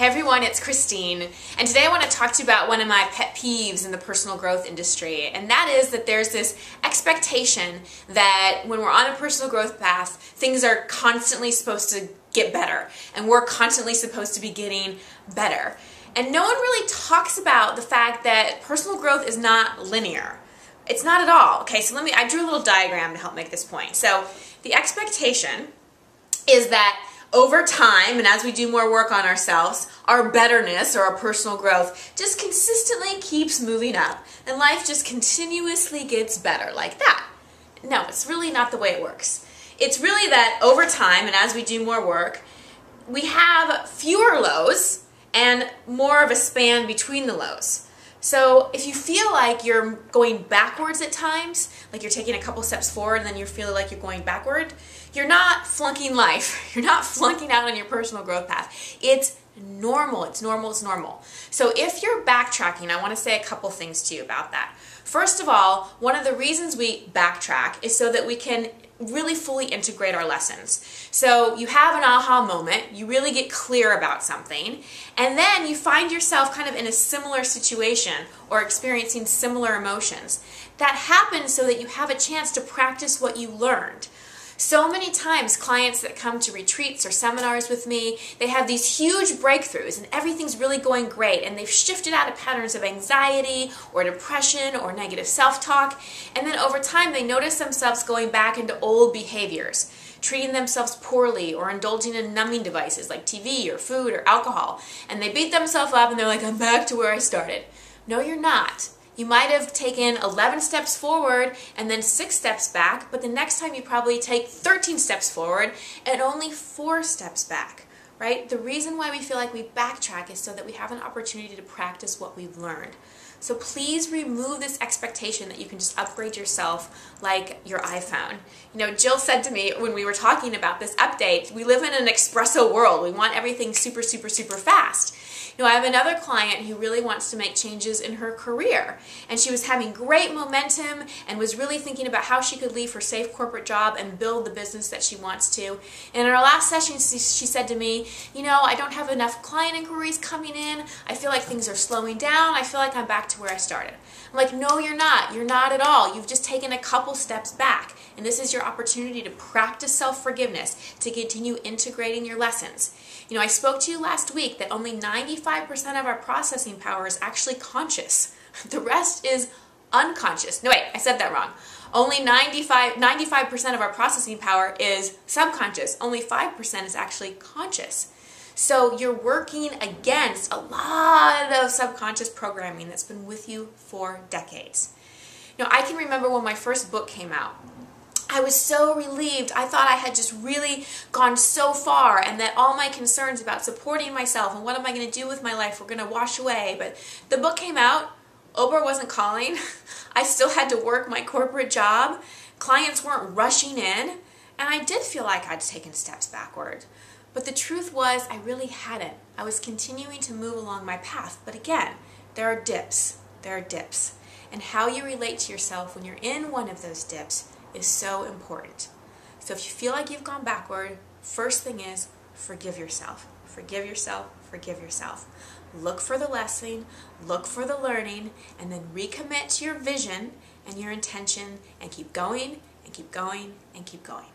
Hey everyone, it's Christine, and today I want to talk to you about one of my pet peeves in the personal growth industry, and that is that there's this expectation that when we're on a personal growth path, things are constantly supposed to get better, and we're constantly supposed to be getting better. And no one really talks about the fact that personal growth is not linear. It's not at all. Okay, so I drew a little diagram to help make this point. So the expectation is that over time, and as we do more work on ourselves, our betterness or our personal growth just consistently keeps moving up, and life just continuously gets better like that. No, it's really not the way it works. It's really that over time, and as we do more work, we have fewer lows and more of a span between the lows. So if you feel like you're going backwards at times, like you're taking a couple steps forward and then you feel like you're going backward, you're not flunking life. You're not flunking out on your personal growth path. It's normal. It's normal. It's normal. So if you're backtracking, I want to say a couple things to you about that. First of all, one of the reasons we backtrack is so that we can really fully integrate our lessons. So you have an aha moment, you really get clear about something, and then you find yourself kind of in a similar situation or experiencing similar emotions. That happens so that you have a chance to practice what you learned. So many times clients that come to retreats or seminars with me, they have these huge breakthroughs and everything's really going great and they've shifted out of patterns of anxiety or depression or negative self-talk, and then over time they notice themselves going back into old behaviors, treating themselves poorly or indulging in numbing devices like TV or food or alcohol, and they beat themselves up and they're like, I'm back to where I started. No, you're not. You might have taken 11 steps forward and then 6 steps back, but the next time you probably take 13 steps forward and only 4 steps back, right? The reason why we feel like we backtrack is so that we have an opportunity to practice what we've learned. So please remove this expectation that you can just upgrade yourself like your iPhone. You know, Jill said to me when we were talking about this update, we live in an espresso world. We want everything super, super, super fast. You know, I have another client who really wants to make changes in her career, and she was having great momentum and was really thinking about how she could leave her safe corporate job and build the business that she wants to. And in our last session, she said to me, you know, I don't have enough client inquiries coming in. I feel like things are slowing down. I feel like I'm back to where I started. I'm like, no, you're not. You're not at all. You've just taken a couple steps back, and this is your opportunity to practice self-forgiveness, to continue integrating your lessons. You know, I spoke to you last week that only 95% of our processing power is actually conscious. The rest is unconscious. No, wait, I said that wrong. Only 95% of our processing power is subconscious. Only 5% is actually conscious. So you're working against a lot of subconscious programming that's been with you for decades. You know, I can remember when my first book came out. I was so relieved. I thought I had just really gone so far and that all my concerns about supporting myself and what am I going to do with my life were going to wash away. But the book came out. Oprah wasn't calling. I still had to work my corporate job. Clients weren't rushing in. And I did feel like I'd taken steps backward. But the truth was I really hadn't. I was continuing to move along my path. But again, there are dips. There are dips. And how you relate to yourself when you're in one of those dips is so important. So if you feel like you've gone backward, first thing is forgive yourself. Forgive yourself, forgive yourself. Look for the lesson, look for the learning, and then recommit to your vision and your intention and keep going and keep going and keep going.